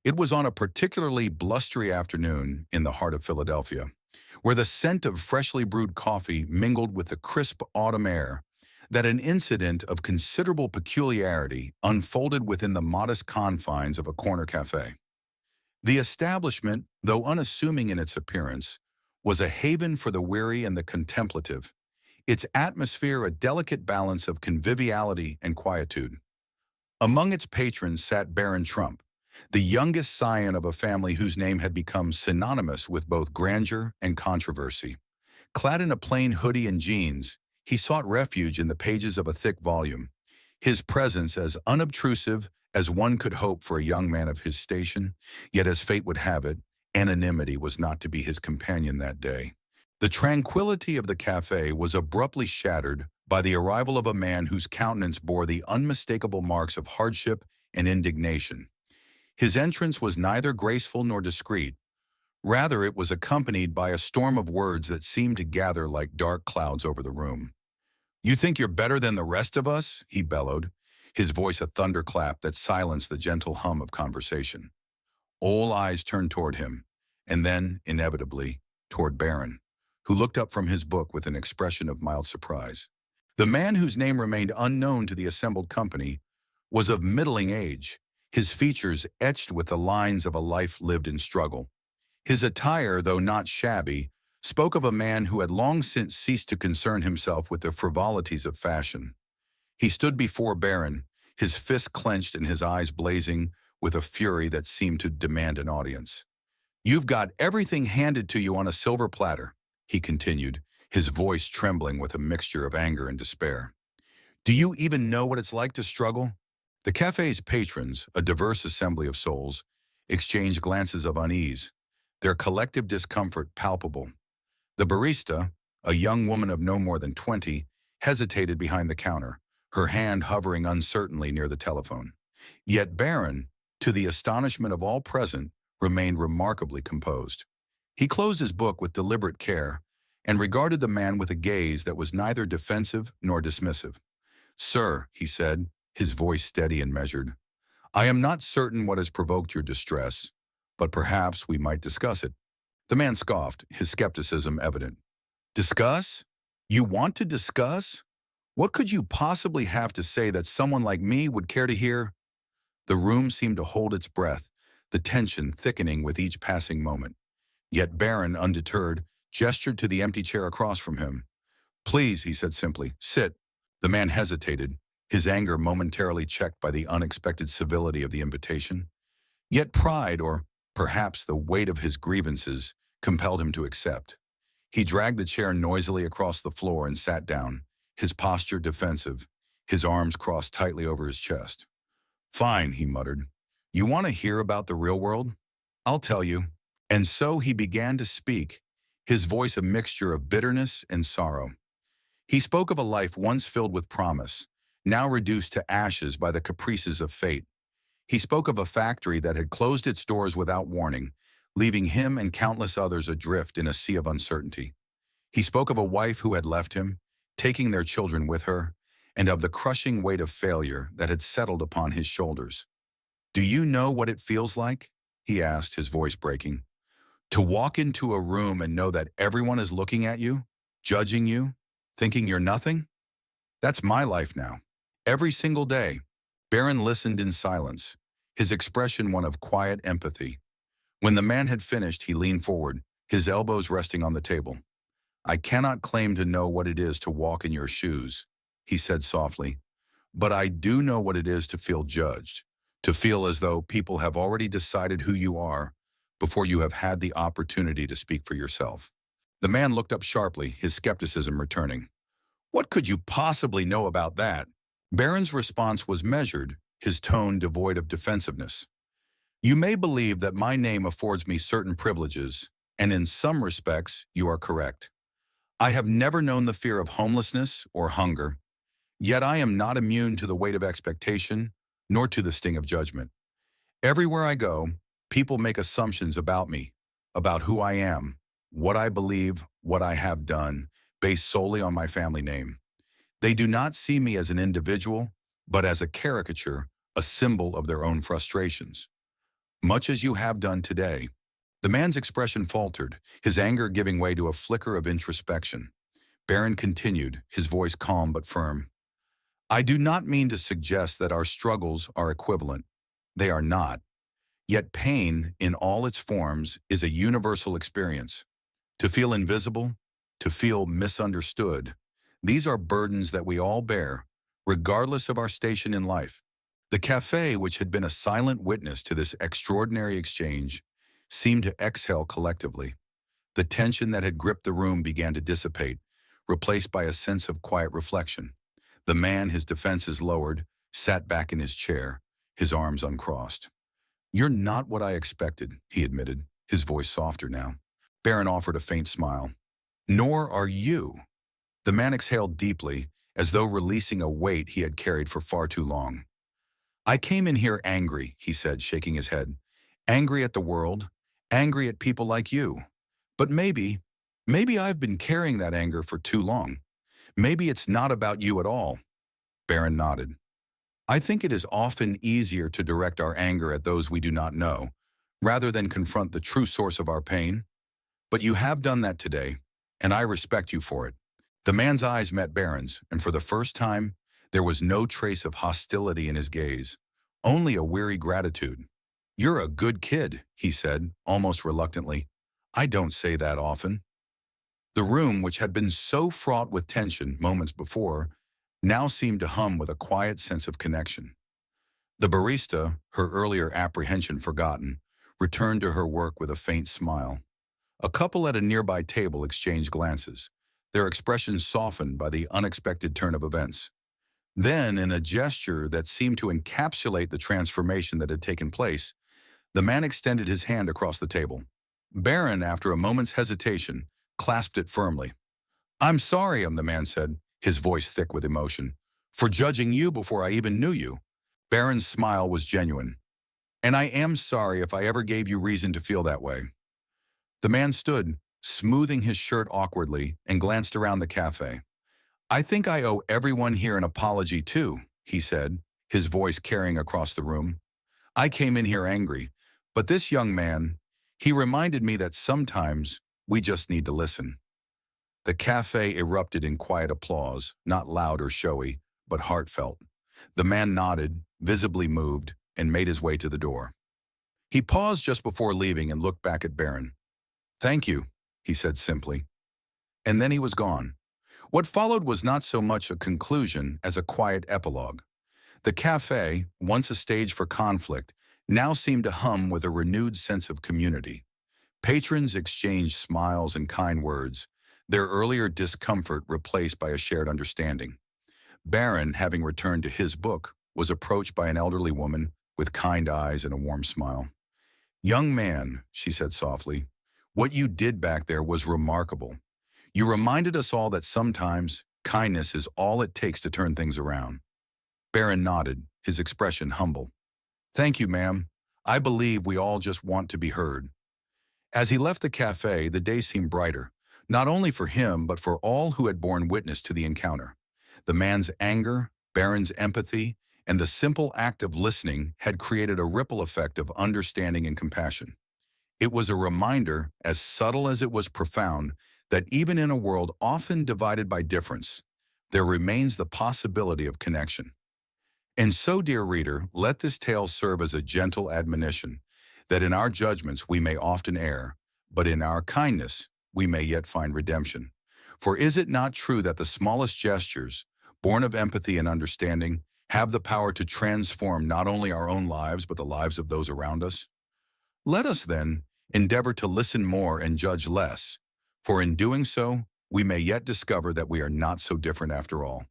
It was on a particularly blustery afternoon in the heart of Philadelphia, where the scent of freshly brewed coffee mingled with the crisp autumn air, that an incident of considerable peculiarity unfolded within the modest confines of a corner cafe. The establishment, though unassuming in its appearance, was a haven for the weary and the contemplative, its atmosphere a delicate balance of conviviality and quietude. Among its patrons sat Baron Trump, the youngest scion of a family whose name had become synonymous with both grandeur and controversy. Clad in a plain hoodie and jeans, he sought refuge in the pages of a thick volume, his presence as unobtrusive as one could hope for a young man of his station, yet as fate would have it, anonymity was not to be his companion that day. The tranquility of the cafe was abruptly shattered by the arrival of a man whose countenance bore the unmistakable marks of hardship and indignation. His entrance was neither graceful nor discreet. Rather, it was accompanied by a storm of words that seemed to gather like dark clouds over the room. "You think you're better than the rest of us?" he bellowed, his voice a thunderclap that silenced the gentle hum of conversation. All eyes turned toward him, and then, inevitably, toward Barron, who looked up from his book with an expression of mild surprise. The man, whose name remained unknown to the assembled company, was of middling age, his features etched with the lines of a life lived in struggle. His attire, though not shabby, spoke of a man who had long since ceased to concern himself with the frivolities of fashion. He stood before Barron, his fists clenched and his eyes blazing with a fury that seemed to demand an audience. "You've got everything handed to you on a silver platter," he continued, his voice trembling with a mixture of anger and despair. "Do you even know what it's like to struggle?" The cafe's patrons, a diverse assembly of souls, exchanged glances of unease, their collective discomfort palpable. The barista, a young woman of no more than 20, hesitated behind the counter, her hand hovering uncertainly near the telephone. Yet Barron, to the astonishment of all present, remained remarkably composed. He closed his book with deliberate care and regarded the man with a gaze that was neither defensive nor dismissive. "Sir," he said, his voice steady and measured, "I am not certain what has provoked your distress, but perhaps we might discuss it." The man scoffed, his skepticism evident. "Discuss? You want to discuss? What could you possibly have to say that someone like me would care to hear?" The room seemed to hold its breath, the tension thickening with each passing moment. Yet Barron, undeterred, gestured to the empty chair across from him. "Please," he said simply, "sit." The man hesitated, his anger momentarily checked by the unexpected civility of the invitation. Yet pride, or perhaps the weight of his grievances, compelled him to accept. He dragged the chair noisily across the floor and sat down, his posture defensive, his arms crossed tightly over his chest. "Fine," he muttered. "You want to hear about the real world? I'll tell you." And so he began to speak, his voice a mixture of bitterness and sorrow. He spoke of a life once filled with promise, now reduced to ashes by the caprices of fate. He spoke of a factory that had closed its doors without warning, leaving him and countless others adrift in a sea of uncertainty. He spoke of a wife who had left him, taking their children with her, and of the crushing weight of failure that had settled upon his shoulders. "Do you know what it feels like?" he asked, his voice breaking. "To walk into a room and know that everyone is looking at you, judging you, thinking you're nothing? That's my life now. Every single day." Barron listened in silence, his expression one of quiet empathy. When the man had finished, he leaned forward, his elbows resting on the table. "I cannot claim to know what it is to walk in your shoes," he said softly, "but I do know what it is to feel judged, to feel as though people have already decided who you are before you have had the opportunity to speak for yourself." The man looked up sharply, his skepticism returning. "What could you possibly know about that?" Barron's response was measured, his tone devoid of defensiveness. "You may believe that my name affords me certain privileges, and in some respects you are correct. I have never known the fear of homelessness or hunger, yet I am not immune to the weight of expectation, nor to the sting of judgment. Everywhere I go, people make assumptions about me, about who I am, what I believe, what I have done, based solely on my family name. They do not see me as an individual, but as a caricature, a symbol of their own frustrations. much as you have done today." The man's expression faltered, his anger giving way to a flicker of introspection. Barron continued, his voice calm but firm. "I do not mean to suggest that our struggles are equivalent. They are not. Yet pain, in all its forms, is a universal experience. To feel invisible, to feel misunderstood, these are burdens that we all bear, regardless of our station in life." The cafe, which had been a silent witness to this extraordinary exchange, seemed to exhale collectively. The tension that had gripped the room began to dissipate, replaced by a sense of quiet reflection. The man, his defenses lowered, sat back in his chair, his arms uncrossed. "You're not what I expected," he admitted, his voice softer now. Barron offered a faint smile. "Nor are you." The man exhaled deeply, as though releasing a weight he had carried for far too long. "I came in here angry," he said, shaking his head. "Angry at the world, angry at people like you. But maybe I've been carrying that anger for too long. Maybe it's not about you at all." Barron nodded. "I think it is often easier to direct our anger at those we do not know, rather than confront the true source of our pain. But you have done that today, and I respect you for it." The man's eyes met Barron's, and for the first time, there was no trace of hostility in his gaze, only a weary gratitude. "You're a good kid," he said, almost reluctantly. "I don't say that often." The room, which had been so fraught with tension moments before, now seemed to hum with a quiet sense of connection. The barista, her earlier apprehension forgotten, returned to her work with a faint smile. A couple at a nearby table exchanged glances, their expressions softened by the unexpected turn of events. Then, in a gesture that seemed to encapsulate the transformation that had taken place, the man extended his hand across the table. Barron, after a moment's hesitation, clasped it firmly. "I'm sorry," the man said, his voice thick with emotion, "for judging you before I even knew you." Barron's smile was genuine. "And I am sorry if I ever gave you reason to feel that way." The man stood, smoothing his shirt awkwardly, and glanced around the cafe. "I think I owe everyone here an apology too," he said, his voice carrying across the room. "I came in here angry, but this young man, he reminded me that sometimes we just need to listen." The cafe erupted in quiet applause, not loud or showy, but heartfelt. The man nodded, visibly moved, and made his way to the door. He paused just before leaving and looked back at Barron. "Thank you," he said simply. And then he was gone. What followed was not so much a conclusion as a quiet epilogue. The cafe, once a stage for conflict, now seemed to hum with a renewed sense of community. Patrons exchanged smiles and kind words, their earlier discomfort replaced by a shared understanding. Barron, having returned to his book, was approached by an elderly woman with kind eyes and a warm smile. "Young man," she said softly, "what you did back there was remarkable. You reminded us all that sometimes kindness is all it takes to turn things around." Barron nodded, his expression humble. "Thank you, ma'am. I believe we all just want to be heard." As he left the cafe, the day seemed brighter, not only for him but for all who had borne witness to the encounter. The man's anger, Barron's empathy, and the simple act of listening had created a ripple effect of understanding and compassion. It was a reminder, as subtle as it was profound, that even in a world often divided by difference, there remains the possibility of connection. And so, dear reader, let this tale serve as a gentle admonition that in our judgments we may often err, but in our kindness we may yet find redemption. For is it not true that the smallest gestures, born of empathy and understanding, have the power to transform not only our own lives but the lives of those around us? Let us, then, endeavor to listen more and judge less, for in doing so, we may yet discover that we are not so different after all.